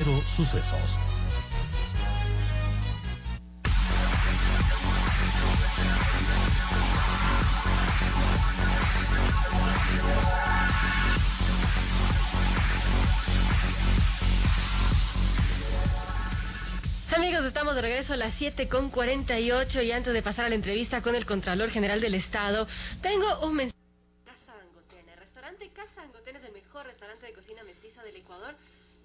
Radio Sucesos. Amigos, estamos de regreso a las 7:48 y antes de pasar a la entrevista con el Contralor General del Estado, tengo un mensaje. Casa Angotena. El restaurante Casa Angotena es el mejor restaurante de cocina mestiza del Ecuador.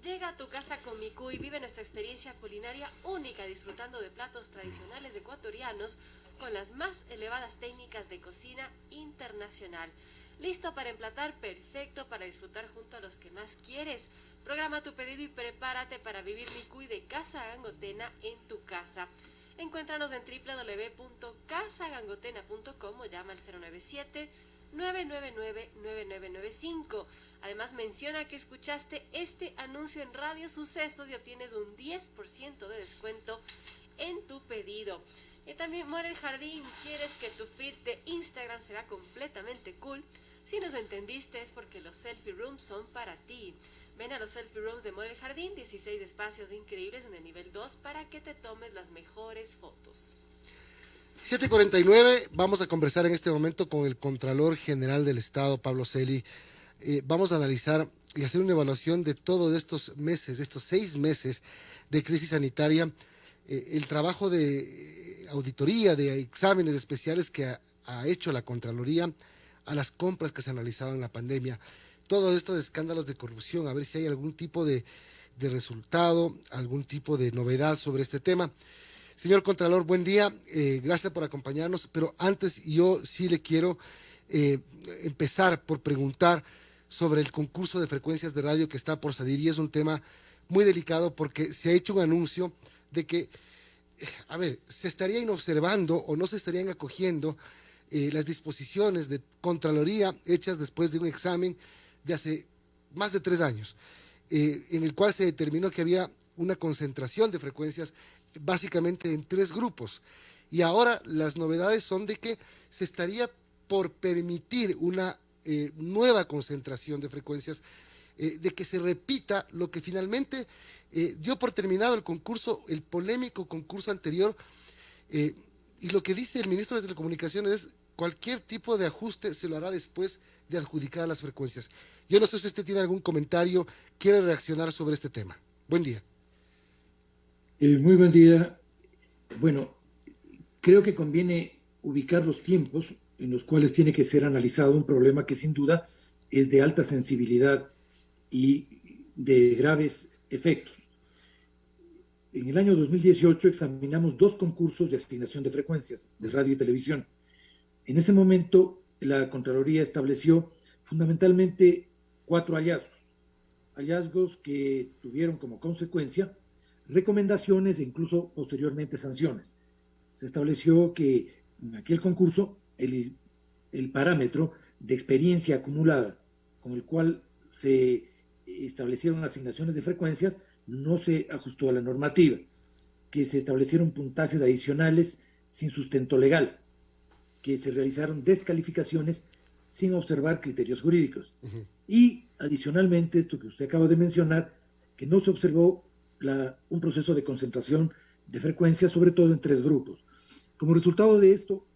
Llega a tu casa con Miku y vive nuestra experiencia culinaria única, disfrutando de platos tradicionales ecuatorianos con las más elevadas técnicas de cocina internacional. Listo para emplatar, perfecto para disfrutar junto a los que más quieres. Programa tu pedido y prepárate para vivir Micuy de Casa Angotena en tu casa. Encuéntranos en www.casagangotena.com o llama al 097-999-9995. Además, menciona que escuchaste este anuncio en Radio Sucesos y obtienes un 10% de descuento en tu pedido. Y también Mall El Jardín, ¿quieres que tu feed de Instagram se vea completamente cool? Si nos entendiste es porque los selfie rooms son para ti. Ven a los selfie rooms de Mall El Jardín, 16 espacios increíbles en el nivel 2 para que te tomes las mejores fotos. 7:49, vamos a conversar en este momento con el Contralor General del Estado, Pablo Celi. Vamos a analizar y hacer una evaluación de todos estos meses, estos 6 meses de crisis sanitaria, el trabajo de auditoría, de exámenes especiales que ha hecho la Contraloría a las compras que se han realizado en la pandemia. Todos estos escándalos de corrupción, a ver si hay algún tipo de resultado, algún tipo de novedad sobre este tema. Señor Contralor, buen día, gracias por acompañarnos, pero antes yo sí le quiero empezar por preguntar sobre el concurso de frecuencias de radio que está por salir, y es un tema muy delicado porque se ha hecho un anuncio de que, se estarían observando o no se estarían acogiendo las disposiciones de Contraloría hechas después de un examen de hace más de 3 años, en el cual se determinó que había una concentración de frecuencias básicamente en 3 grupos. Y ahora las novedades son de que se estaría por permitir una nueva concentración de frecuencias, de que se repita lo que finalmente dio por terminado el concurso, el polémico concurso anterior, y lo que dice el ministro de Telecomunicaciones es cualquier tipo de ajuste se lo hará después de adjudicar las frecuencias. Yo no sé si usted tiene algún comentario, quiere reaccionar sobre este tema. Buen día. Muy buen día. Bueno, creo que conviene ubicar los tiempos en los cuales tiene que ser analizado un problema que sin duda es de alta sensibilidad y de graves efectos. En el año 2018 examinamos 2 concursos de asignación de frecuencias de radio y televisión. En ese momento, la Contraloría estableció fundamentalmente 4 hallazgos que tuvieron como consecuencia recomendaciones e incluso posteriormente sanciones. Se estableció que en aquel concurso el parámetro de experiencia acumulada con el cual se establecieron asignaciones de frecuencias no se ajustó a la normativa, que se establecieron puntajes adicionales sin sustento legal, que se realizaron descalificaciones sin observar criterios jurídicos. Uh-huh. Y adicionalmente, esto que usted acaba de mencionar, que no se observó un proceso de concentración de frecuencias, sobre todo en 3 grupos. Como resultado de esto,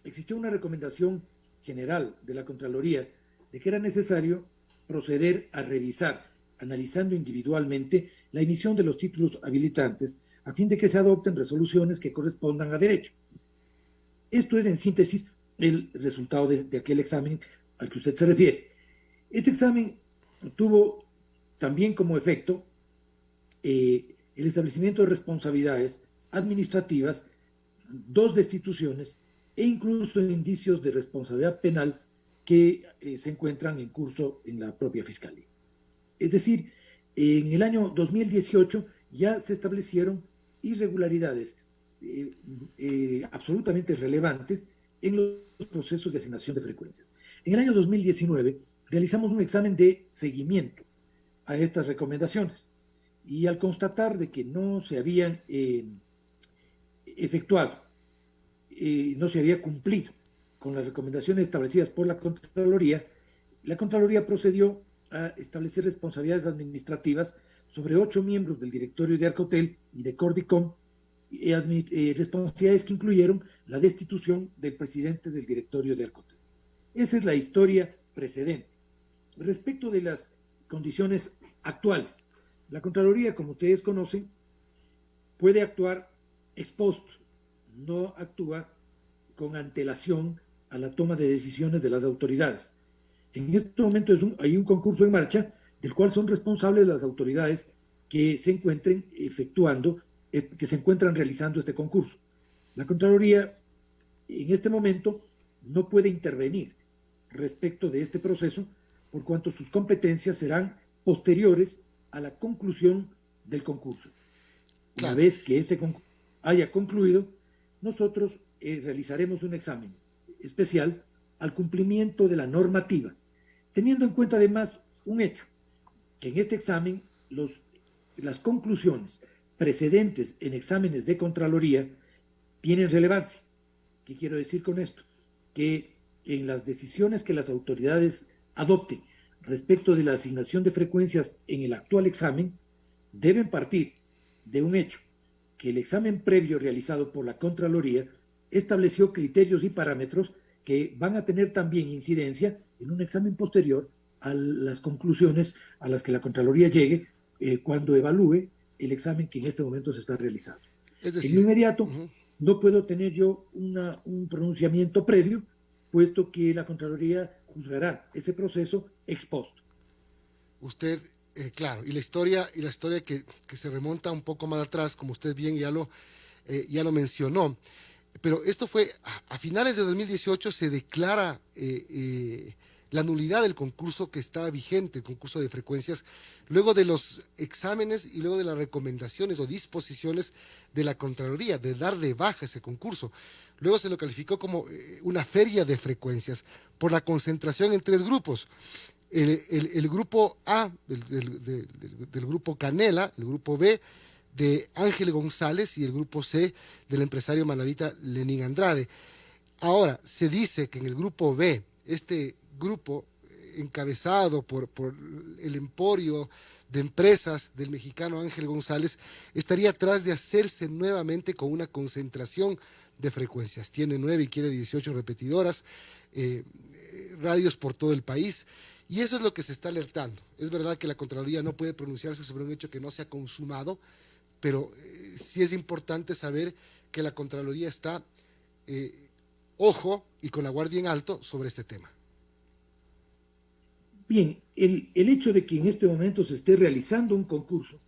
existió una recomendación general de la Contraloría de que era necesario proceder a revisar, analizando individualmente, la emisión de los títulos habilitantes a fin de que se adopten resoluciones que correspondan a derecho. Esto es, en síntesis, el resultado de aquel examen al que usted se refiere. Este examen tuvo también como efecto el establecimiento de responsabilidades administrativas, 2 destituciones e incluso indicios de responsabilidad penal que se encuentran en curso en la propia Fiscalía. Es decir, en el año 2018 ya se establecieron irregularidades absolutamente relevantes en los procesos de asignación de frecuencias. En el año 2019 realizamos un examen de seguimiento a estas recomendaciones y al constatar de que no se habían efectuado, no se había cumplido con las recomendaciones establecidas por la Contraloría procedió a establecer responsabilidades administrativas sobre 8 miembros del directorio de Arcotel y de Cordicom, responsabilidades que incluyeron la destitución del presidente del directorio de Arcotel. Esa es la historia precedente. Respecto de las condiciones actuales, la Contraloría, como ustedes conocen, puede actuar ex post, no actúa con antelación a la toma de decisiones de las autoridades. En este momento hay un concurso en marcha del cual son responsables las autoridades que se encuentren que se encuentran realizando este concurso. La Contraloría en este momento no puede intervenir respecto de este proceso por cuanto sus competencias serán posteriores a la conclusión del concurso. Una vez que este concurso haya concluido, nosotros realizaremos un examen especial al cumplimiento de la normativa, teniendo en cuenta además un hecho, que en este examen las conclusiones precedentes en exámenes de Contraloría tienen relevancia. ¿Qué quiero decir con esto? Que en las decisiones que las autoridades adopten respecto de la asignación de frecuencias en el actual examen, deben partir de un hecho, que el examen previo realizado por la Contraloría estableció criterios y parámetros que van a tener también incidencia en un examen posterior a las conclusiones a las que la Contraloría llegue cuando evalúe el examen que en este momento se está realizando. Es decir, en lo inmediato, no puedo tener yo un pronunciamiento previo, puesto que la Contraloría juzgará ese proceso ex post. Usted, claro, y la historia que se remonta un poco más atrás, como usted bien ya lo mencionó, pero esto fue a finales de 2018 se declara la nulidad del concurso que estaba vigente, el concurso de frecuencias, luego de los exámenes y luego de las recomendaciones o disposiciones de la Contraloría de dar de baja ese concurso. Luego se lo calificó como una feria de frecuencias por la concentración en 3 grupos. El grupo A del grupo Canela, el grupo B de Ángel González y el grupo C del empresario manabita Lenín Andrade. Ahora, se dice que en el grupo B, este grupo encabezado por el emporio de empresas del mexicano Ángel González, estaría atrás de hacerse nuevamente con una concentración de frecuencias. Tiene 9 y quiere 18 repetidoras, radios por todo el país, y eso es lo que se está alertando. Es verdad que la Contraloría no puede pronunciarse sobre un hecho que no se ha consumado, pero sí es importante saber que la Contraloría está ojo y con la guardia en alto sobre este tema. Bien, el hecho de que en este momento se esté realizando un concurso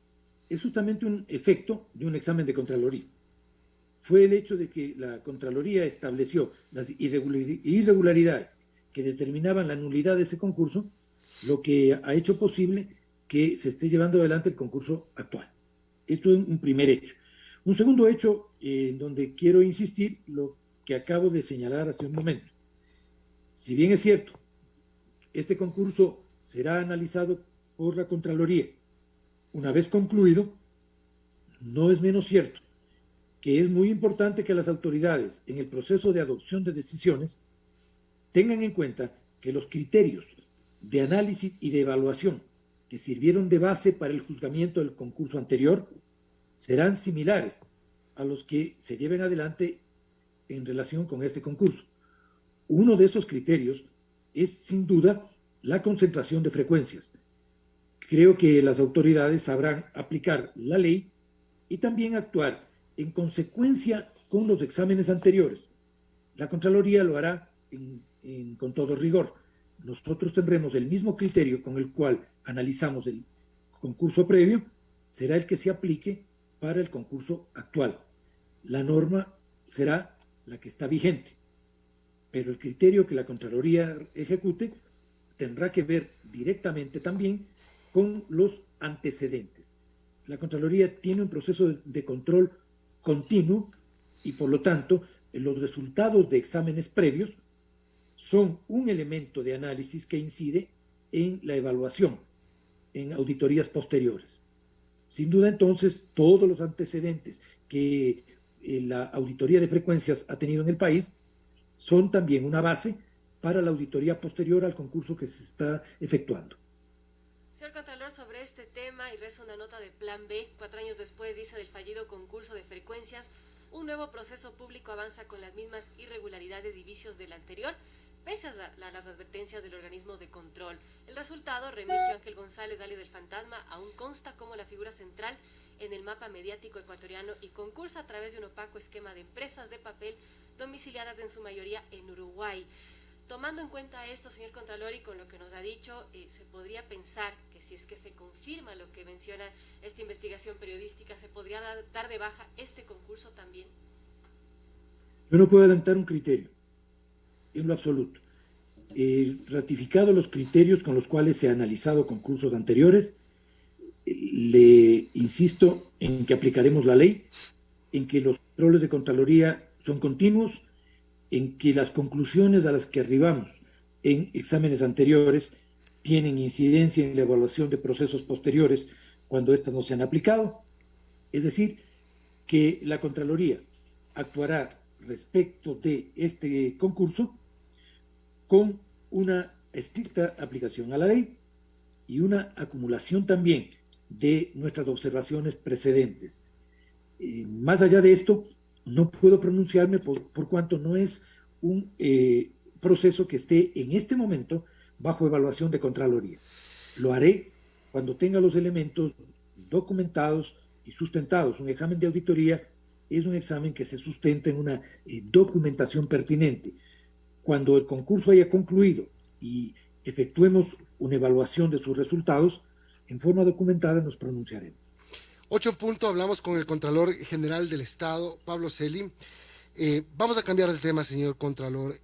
es justamente un efecto de un examen de Contraloría. Fue el hecho de que la Contraloría estableció las irregularidades que determinaban la nulidad de ese concurso, lo que ha hecho posible que se esté llevando adelante el concurso actual. Esto es un primer hecho. Un segundo hecho, en donde quiero insistir, lo que acabo de señalar hace un momento. Si bien es cierto, este concurso será analizado por la Contraloría. Una vez concluido, no es menos cierto que es muy importante que las autoridades, en el proceso de adopción de decisiones, tengan en cuenta que los criterios de análisis y de evaluación que sirvieron de base para el juzgamiento del concurso anterior serán similares a los que se lleven adelante en relación con este concurso. Uno de esos criterios es, sin duda, la concentración de frecuencias. Creo que las autoridades sabrán aplicar la ley y también actuar en consecuencia con los exámenes anteriores. La Contraloría lo hará con todo rigor. Nosotros tendremos el mismo criterio con el cual analizamos el concurso previo, será el que se aplique para el concurso actual. La norma será la que está vigente, pero el criterio que la Contraloría ejecute tendrá que ver directamente también con los antecedentes. La Contraloría tiene un proceso de control continuo y, por lo tanto, los resultados de exámenes previos son un elemento de análisis que incide en la evaluación, en auditorías posteriores. Sin duda, entonces, todos los antecedentes que la auditoría de frecuencias ha tenido en el país son también una base para la auditoría posterior al concurso que se está efectuando. Señor Contralor, sobre este tema y reza una nota de Plan B. 4 años después, dice, del fallido concurso de frecuencias, un nuevo proceso público avanza con las mismas irregularidades y vicios del anterior, pese a las advertencias del organismo de control. El resultado, Remigio Ángel González, alias del Fantasma, aún consta como la figura central en el mapa mediático ecuatoriano y concursa a través de un opaco esquema de empresas de papel domiciliadas en su mayoría en Uruguay. Tomando en cuenta esto, señor Contralor, y con lo que nos ha dicho, se podría pensar que si es que se confirma lo que menciona esta investigación periodística, ¿se podría dar de baja este concurso también? Yo no puedo adelantar un criterio, en lo absoluto. Ratificado los criterios con los cuales se han analizado concursos anteriores, le insisto en que aplicaremos la ley, en que los controles de Contraloría son continuos, en que las conclusiones a las que arribamos en exámenes anteriores tienen incidencia en la evaluación de procesos posteriores cuando éstas no se han aplicado. Es decir, que la Contraloría actuará respecto de este concurso con una estricta aplicación a la ley y una acumulación también de nuestras observaciones precedentes. Más allá de esto, no puedo pronunciarme por cuanto no es un proceso que esté en este momento bajo evaluación de Contraloría. Lo haré cuando tenga los elementos documentados y sustentados. Un examen de auditoría es un examen que se sustenta en una documentación pertinente. Cuando el concurso haya concluido y efectuemos una evaluación de sus resultados, en forma documentada nos pronunciaremos. 8 hablamos con el Contralor General del Estado, Pablo Celi. Vamos a cambiar de tema, señor Contralor.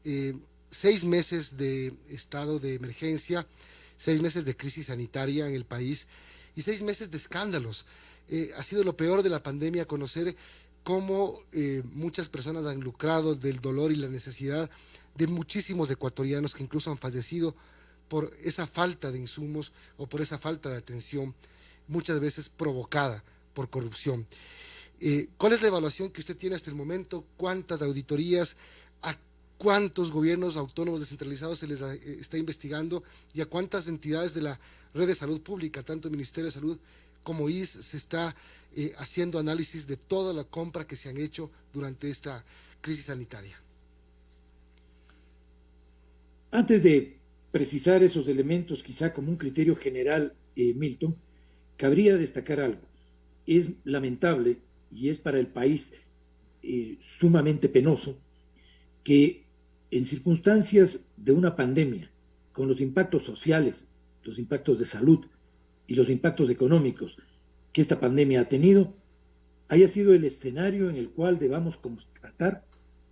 6 meses de estado de emergencia, 6 meses de crisis sanitaria en el país y 6 meses de escándalos. Ha sido lo peor de la pandemia conocer cómo muchas personas han lucrado del dolor y la necesidad de muchísimos ecuatorianos que incluso han fallecido por esa falta de insumos o por esa falta de atención, muchas veces provocada por corrupción. ¿Cuál es la evaluación que usted tiene hasta el momento? ¿Cuántas auditorías, a cuántos gobiernos autónomos descentralizados se les está investigando y a cuántas entidades de la red de salud pública, tanto el Ministerio de Salud como IS, se está haciendo análisis de toda la compra que se han hecho durante esta crisis sanitaria? Antes de precisar esos elementos, quizá como un criterio general, Milton, cabría destacar algo. Es lamentable y es para el país sumamente penoso que en circunstancias de una pandemia, con los impactos sociales, los impactos de salud y los impactos económicos que esta pandemia ha tenido, haya sido el escenario en el cual debamos constatar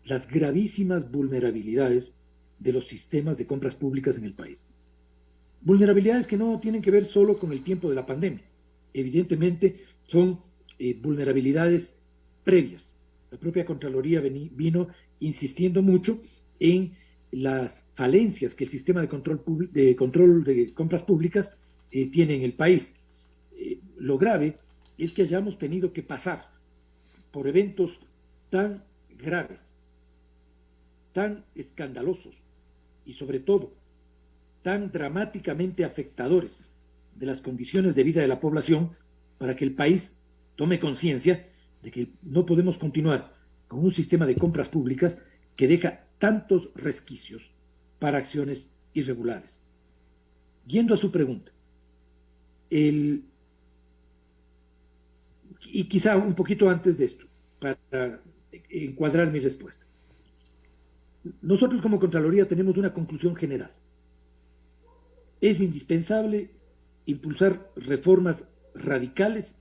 las gravísimas vulnerabilidades de los sistemas de compras públicas en el país. Vulnerabilidades que no tienen que ver solo con el tiempo de la pandemia. Evidentemente son vulnerabilidades previas. La propia Contraloría vino insistiendo mucho en las falencias que el sistema de control de compras públicas tiene en el país. Lo grave es que hayamos tenido que pasar por eventos tan graves, tan escandalosos y sobre todo tan dramáticamente afectadores de las condiciones de vida de la población para que el país tome conciencia de que no podemos continuar con un sistema de compras públicas que deja tantos resquicios para acciones irregulares. Yendo a su pregunta, y quizá un poquito antes de esto, para encuadrar mi respuesta. Nosotros como Contraloría tenemos una conclusión general. Es indispensable impulsar reformas radicales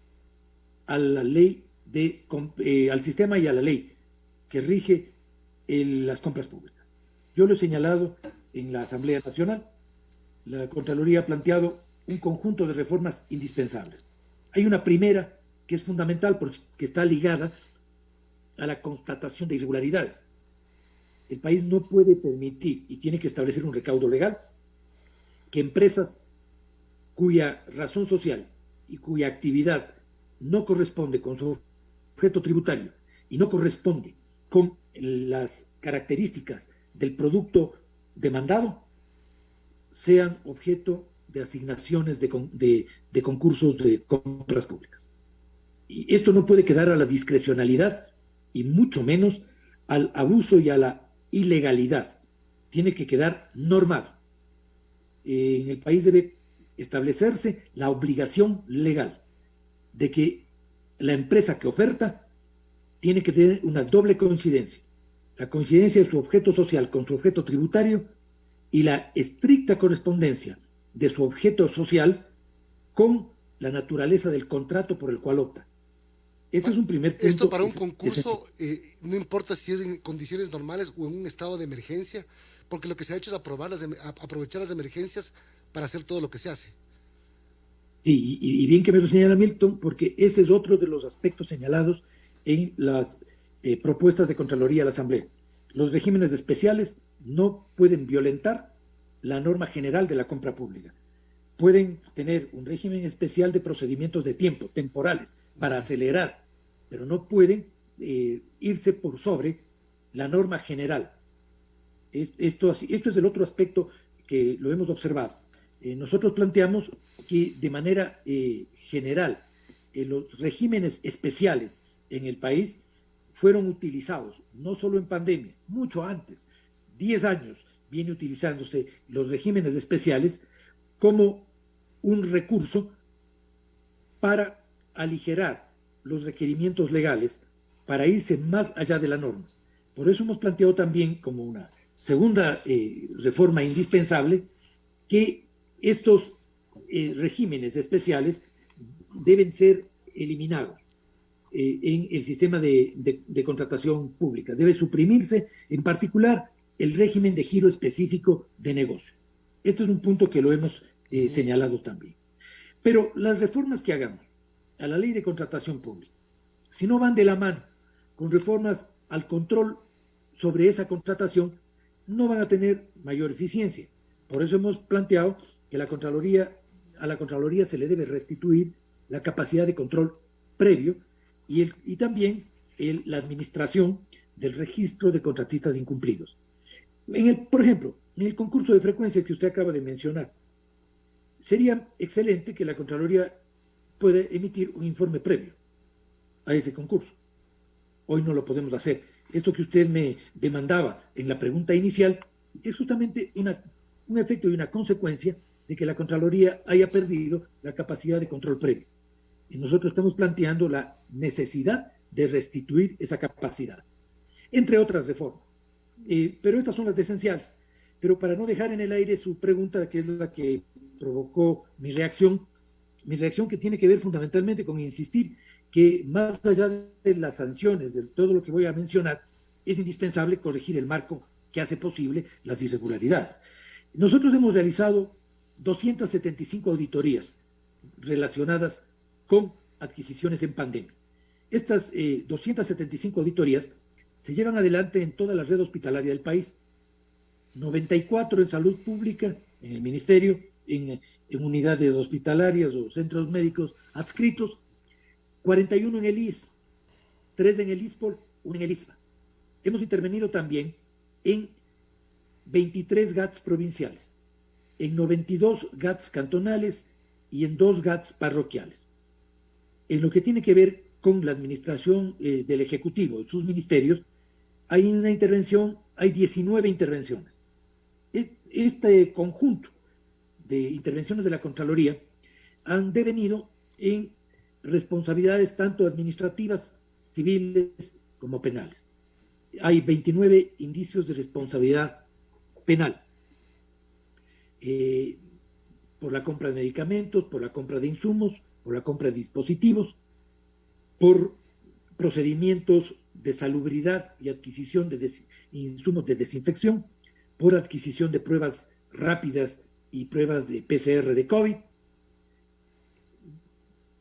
a la ley al sistema y a la ley que rige las compras públicas. Yo lo he señalado en la Asamblea Nacional. La Contraloría ha planteado un conjunto de reformas indispensables. Hay una primera que es fundamental porque está ligada a la constatación de irregularidades. El país no puede permitir y tiene que establecer un recaudo legal que empresas cuya razón social y cuya actividad no corresponde con su objeto tributario y no corresponde con las características del producto demandado, sean objeto de asignaciones de concursos de compras públicas. Y esto no puede quedar a la discrecionalidad y mucho menos al abuso y a la ilegalidad. Tiene que quedar normado. En el país debe establecerse la obligación legal de que la empresa que oferta tiene que tener una doble coincidencia. La coincidencia de su objeto social con su objeto tributario y la estricta correspondencia de su objeto social con la naturaleza del contrato por el cual opta. Este es un primer punto. Esto para un concurso, no importa si es en condiciones normales o en un estado de emergencia, porque lo que se ha hecho es aprovechar las emergencias para hacer todo lo que se hace. Sí, y bien que me lo señala Milton, porque ese es otro de los aspectos señalados en las propuestas de Contraloría a la Asamblea. Los regímenes especiales no pueden violentar la norma general de la compra pública. Pueden tener un régimen especial de procedimientos de tiempo, temporales, para acelerar, pero no pueden irse por sobre la norma general. Esto es el otro aspecto que lo hemos observado. Nosotros planteamos que de manera general los regímenes especiales en el país fueron utilizados, no solo en pandemia, mucho antes, 10 años viene utilizándose los regímenes especiales como un recurso para aligerar los requerimientos legales, para irse más allá de la norma. Por eso hemos planteado también como una segunda reforma indispensable que estos regímenes especiales deben ser eliminados en el sistema de contratación pública. Debe suprimirse, en particular, el régimen de giro específico de negocio. Este es un punto que lo hemos señalado también. Pero las reformas que hagamos a la ley de contratación pública, si no van de la mano con reformas al control sobre esa contratación, no van a tener mayor eficiencia. Por eso hemos planteado que a la Contraloría se le debe restituir la capacidad de control previo y también la administración del registro de contratistas incumplidos. Por ejemplo, en el concurso de frecuencia que usted acaba de mencionar, sería excelente que la Contraloría pueda emitir un informe previo a ese concurso. Hoy no lo podemos hacer. Esto que usted me demandaba en la pregunta inicial es justamente un efecto y una consecuencia de que la Contraloría haya perdido la capacidad de control previo. Y nosotros estamos planteando la necesidad de restituir esa capacidad, entre otras reformas. Pero estas son las esenciales. Pero para no dejar en el aire su pregunta, que es la que provocó mi reacción que tiene que ver fundamentalmente con insistir que más allá de las sanciones, de todo lo que voy a mencionar, es indispensable corregir el marco que hace posible las irregularidades. Nosotros hemos realizado 275 auditorías relacionadas con adquisiciones en pandemia. Estas 275 auditorías se llevan adelante en toda la red hospitalaria del país, 94 en salud pública, en el ministerio, en unidades hospitalarias o centros médicos adscritos, 41 en el IES, 3 en el ISPOL, 1 en el ISPA. Hemos intervenido también en 23 GATS provinciales, en 92 GATS cantonales y en 2 GATS parroquiales. En lo que tiene que ver con la administración del Ejecutivo, sus ministerios, hay 19 intervenciones. Este conjunto de intervenciones de la Contraloría han devenido en responsabilidades tanto administrativas, civiles como penales. Hay 29 indicios de responsabilidad penal por la compra de medicamentos, por la compra de insumos, por la compra de dispositivos, por procedimientos de salubridad y adquisición de insumos de desinfección, por adquisición de pruebas rápidas y pruebas de PCR de COVID,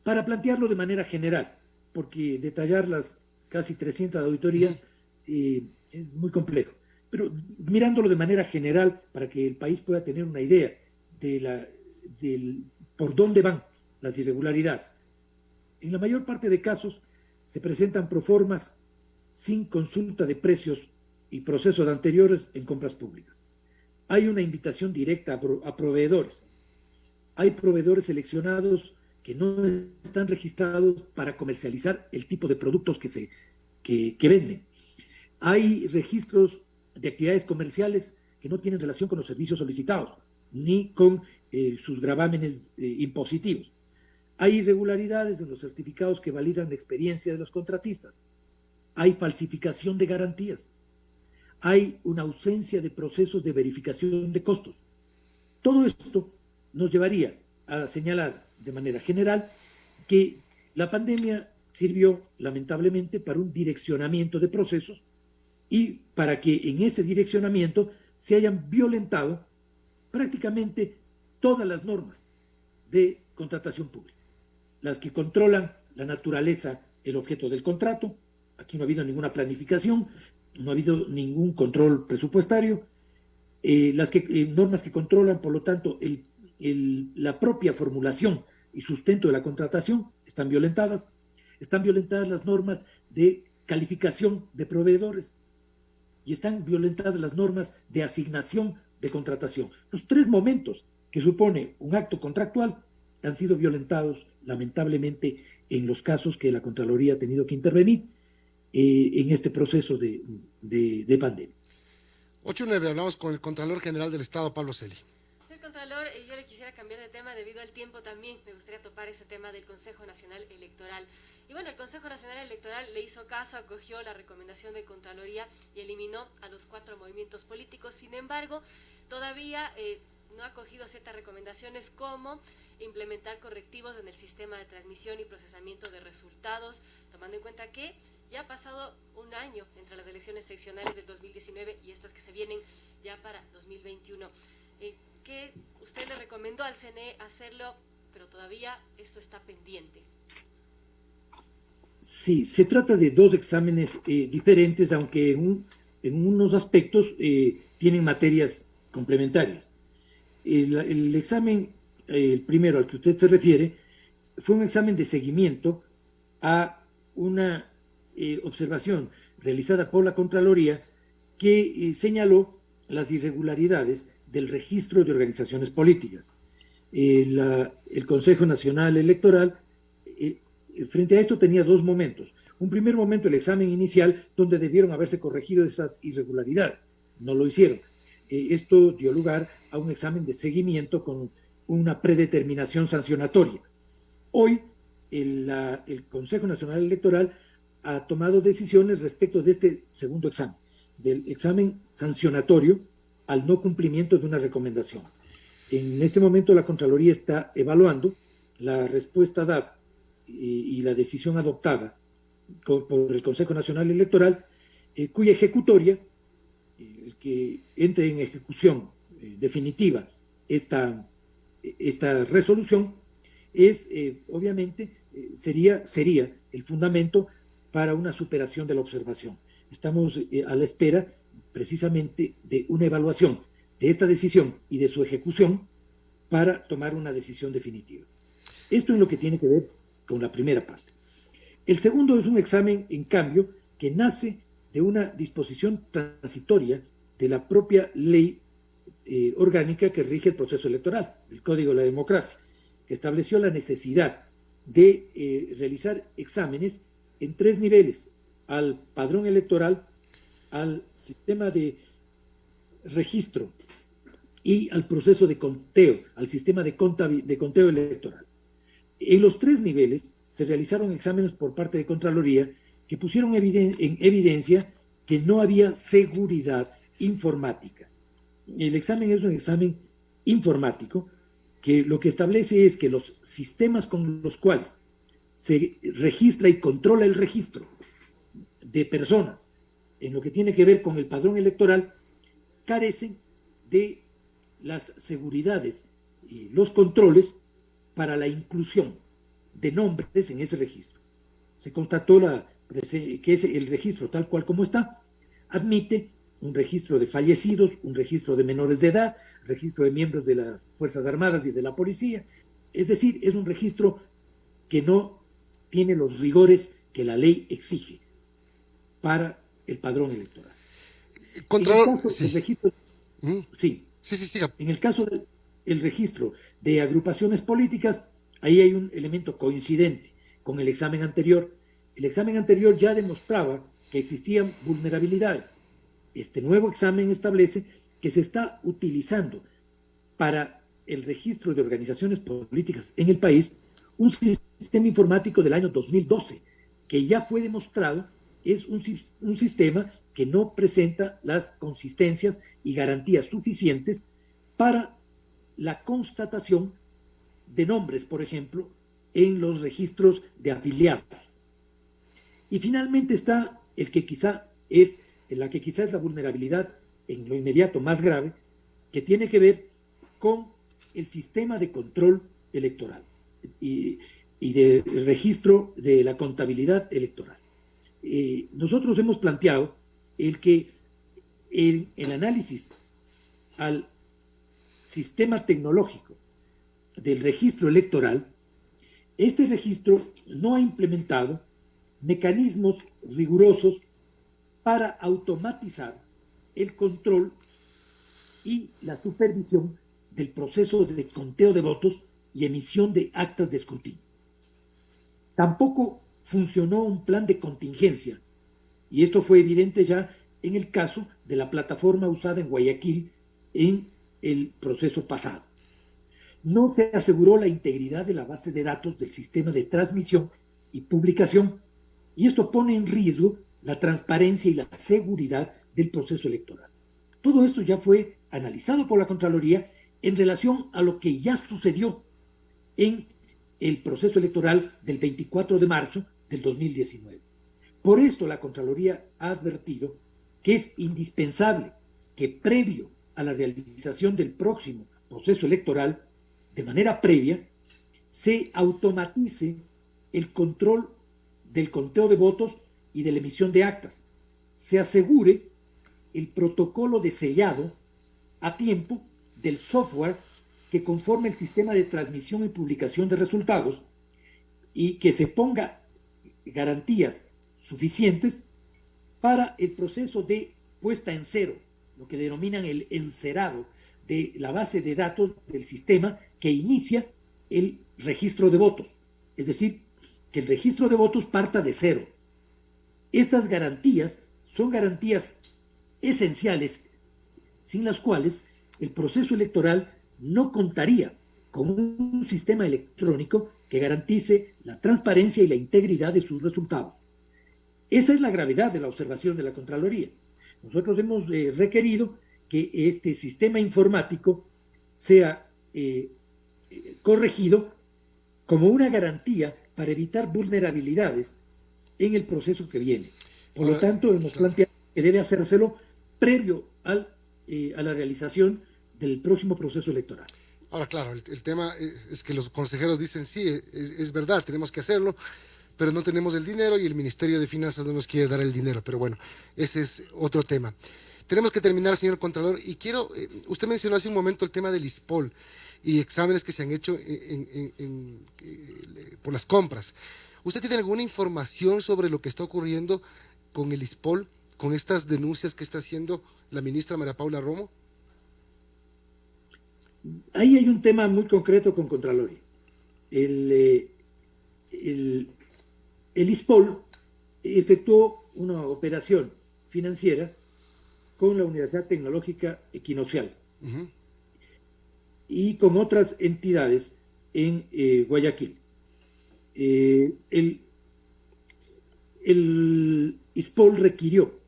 para plantearlo de manera general, porque detallar las casi 300 auditorías es muy complejo. Pero mirándolo de manera general, para que el país pueda tener una idea de por dónde van las irregularidades. En la mayor parte de casos se presentan proformas sin consulta de precios y procesos anteriores en compras públicas. Hay una invitación directa a proveedores hay proveedores seleccionados que no están registrados para comercializar el tipo de productos que venden. Hay registros de actividades comerciales que no tienen relación con los servicios solicitados, ni con sus gravámenes impositivos. Hay irregularidades en los certificados que validan la experiencia de los contratistas. Hay falsificación de garantías. Hay una ausencia de procesos de verificación de costos. Todo esto nos llevaría a señalar de manera general que la pandemia sirvió lamentablemente para un direccionamiento de procesos y para que en ese direccionamiento se hayan violentado prácticamente todas las normas de contratación pública, las que controlan la naturaleza, el objeto del contrato. Aquí no ha habido ninguna planificación, no ha habido ningún control presupuestario, normas que controlan, por lo tanto, la propia formulación y sustento de la contratación están violentadas las normas de calificación de proveedores y están violentadas las normas de asignación de contratación. Los tres momentos que supone un acto contractual han sido violentados lamentablemente en los casos que la Contraloría ha tenido que intervenir en este proceso de pandemia. 8:09, hablamos con el Contralor General del Estado, Pablo Celi. El Contralor, yo le quisiera cambiar de tema debido al tiempo también. Me gustaría topar ese tema del Consejo Nacional Electoral. Y bueno, el Consejo Nacional Electoral le hizo caso, acogió la recomendación de Contraloría y eliminó a los 4 movimientos políticos. Sin embargo, todavía no ha acogido ciertas recomendaciones como implementar correctivos en el sistema de transmisión y procesamiento de resultados, tomando en cuenta que ya ha pasado un año entre las elecciones seccionales del 2019 y estas que se vienen ya para 2021. ¿Qué usted le recomendó al CNE hacerlo, pero todavía esto está pendiente? Sí, se trata de dos exámenes diferentes, aunque en unos aspectos tienen materias complementarias. El examen, el primero al que usted se refiere, fue un examen de seguimiento a una observación realizada por la Contraloría que señaló las irregularidades del registro de organizaciones políticas. El Consejo Nacional Electoral, frente a esto, tenía dos momentos. Un primer momento, el examen inicial, donde debieron haberse corregido esas irregularidades. No lo hicieron. Esto dio lugar a un examen de seguimiento con una predeterminación sancionatoria. Hoy, el Consejo Nacional Electoral ha tomado decisiones respecto de este segundo examen, del examen sancionatorio al no cumplimiento de una recomendación. En este momento la Contraloría está evaluando la respuesta dada y la decisión adoptada por el Consejo Nacional Electoral, cuya ejecutoria, el que entre en ejecución definitiva esta resolución, es obviamente sería el fundamento para una superación de la observación. Estamos a la espera precisamente de una evaluación de esta decisión y de su ejecución para tomar una decisión definitiva. Esto es lo que tiene que ver con la primera parte. El segundo es un examen, en cambio, que nace de una disposición transitoria de la propia ley orgánica que rige el proceso electoral, el Código de la Democracia, que estableció la necesidad de realizar exámenes en 3 niveles: al padrón electoral, al sistema de registro y al proceso de conteo, al sistema de conteo electoral. En los 3 niveles se realizaron exámenes por parte de Contraloría que pusieron en evidencia que no había seguridad informática. El examen es un examen informático que lo que establece es que los sistemas con los cuales se registra y controla el registro de personas en lo que tiene que ver con el padrón electoral carecen de las seguridades y los controles para la inclusión de nombres en ese registro. Se constató que el registro tal cual como está admite un registro de fallecidos, un registro de menores de edad, registro de miembros de las Fuerzas Armadas y de la Policía. Es decir, es un registro que no tiene los rigores que la ley exige para el padrón electoral. Contralor, en el caso del registro Sí. en el caso del registro de agrupaciones políticas, ahí hay un elemento coincidente con el examen anterior. El examen anterior ya demostraba que existían vulnerabilidades. Este nuevo examen establece que se está utilizando para el registro de organizaciones políticas en el país un sistema informático del año 2012, que ya fue demostrado es un sistema que no presenta las consistencias y garantías suficientes para la constatación de nombres, por ejemplo, en los registros de afiliados. Y finalmente está la que quizá es la vulnerabilidad en lo inmediato más grave, que tiene que ver con el sistema de control electoral y de registro de la contabilidad electoral. Nosotros hemos planteado que el análisis al sistema tecnológico del registro electoral, este registro no ha implementado mecanismos rigurosos para automatizar el control y la supervisión del proceso de conteo de votos y emisión de actas de escrutinio. Tampoco funcionó un plan de contingencia, y esto fue evidente ya en el caso de la plataforma usada en Guayaquil en el proceso pasado. No se aseguró la integridad de la base de datos del sistema de transmisión y publicación, y esto pone en riesgo la transparencia y la seguridad del proceso electoral. Todo esto ya fue analizado por la Contraloría en relación a lo que ya sucedió en el proceso electoral del 24 de marzo del 2019. Por esto la Contraloría ha advertido que es indispensable que previo a la realización del próximo proceso electoral, de manera previa, se automatice el control del conteo de votos y de la emisión de actas, se asegure el protocolo de sellado a tiempo del software que conforme el sistema de transmisión y publicación de resultados, y que se ponga garantías suficientes para el proceso de puesta en cero, lo que denominan el encerado de la base de datos del sistema que inicia el registro de votos. Es decir, que el registro de votos parta de cero. Estas garantías son garantías esenciales sin las cuales el proceso electoral no contaría con un sistema electrónico que garantice la transparencia y la integridad de sus resultados. Esa es la gravedad de la observación de la Contraloría. Nosotros hemos requerido que este sistema informático sea corregido como una garantía para evitar vulnerabilidades en el proceso que viene. Por lo tanto, hemos planteado que debe hacérselo previo a la realización del próximo proceso electoral. Ahora, claro, el tema es que los consejeros dicen, sí, es verdad, tenemos que hacerlo, pero no tenemos el dinero y el Ministerio de Finanzas no nos quiere dar el dinero. Pero bueno, ese es otro tema. Tenemos que terminar, señor Contralor, y quiero, usted mencionó hace un momento el tema del ISPOL y exámenes que se han hecho por las compras. ¿Usted tiene alguna información sobre lo que está ocurriendo con el ISPOL, con estas denuncias que está haciendo la ministra María Paula Romo? Ahí hay un tema muy concreto con Contraloría. El ISPOL efectuó una operación financiera con la Universidad Tecnológica Equinoccial y con otras entidades en Guayaquil. El ISPOL requirió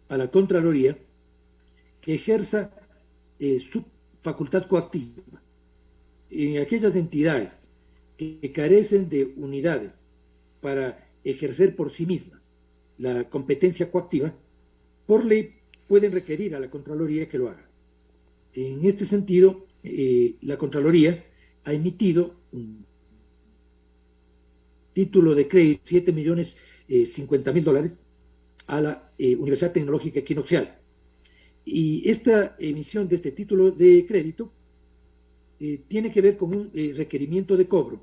a la Contraloría que ejerza su facultad coactiva en aquellas entidades que carecen de unidades para ejercer por sí mismas la competencia coactiva. Por ley pueden requerir a la Contraloría que lo haga. En este sentido, la Contraloría ha emitido un título de crédito, $7.050.000 a la Universidad Tecnológica Equinoccial. Y esta emisión de este título de crédito tiene que ver con un requerimiento de cobro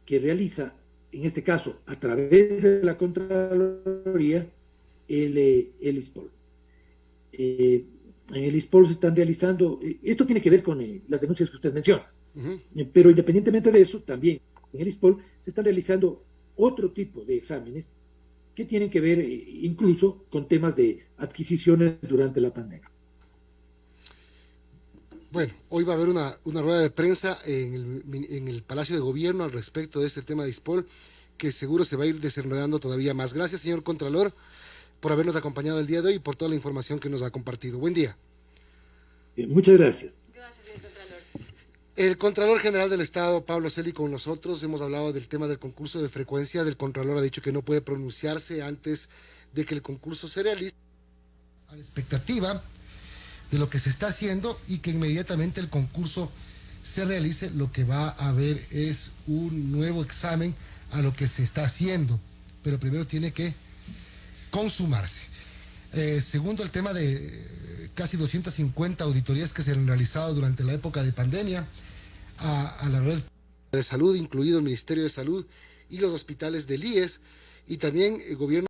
que realiza, en este caso, a través de la Contraloría, el ISPOL. En el ISPOL se están realizando, esto tiene que ver con las denuncias que usted menciona, Ujú. Pero independientemente de eso, también en el ISPOL se están realizando otro tipo de exámenes que tienen que ver incluso con temas de adquisiciones durante la pandemia. Bueno, hoy va a haber una rueda de prensa en el Palacio de Gobierno al respecto de este tema de ISPOL, que seguro se va a ir desenredando todavía más. Gracias, señor Contralor, por habernos acompañado el día de hoy y por toda la información que nos ha compartido. Buen día. Muchas gracias. Gracias, señor Contralor. El Contralor General del Estado, Pablo Celi, con nosotros. Hemos hablado del tema del concurso de frecuencias. El Contralor ha dicho que no puede pronunciarse antes de que el concurso se realice, a la expectativa de lo que se está haciendo y que inmediatamente el concurso se realice, lo que va a haber es un nuevo examen a lo que se está haciendo, pero primero tiene que consumarse. Segundo, el tema de casi 250 auditorías que se han realizado durante la época de pandemia a la red de salud, incluido el Ministerio de Salud y los hospitales del IES, y también el gobierno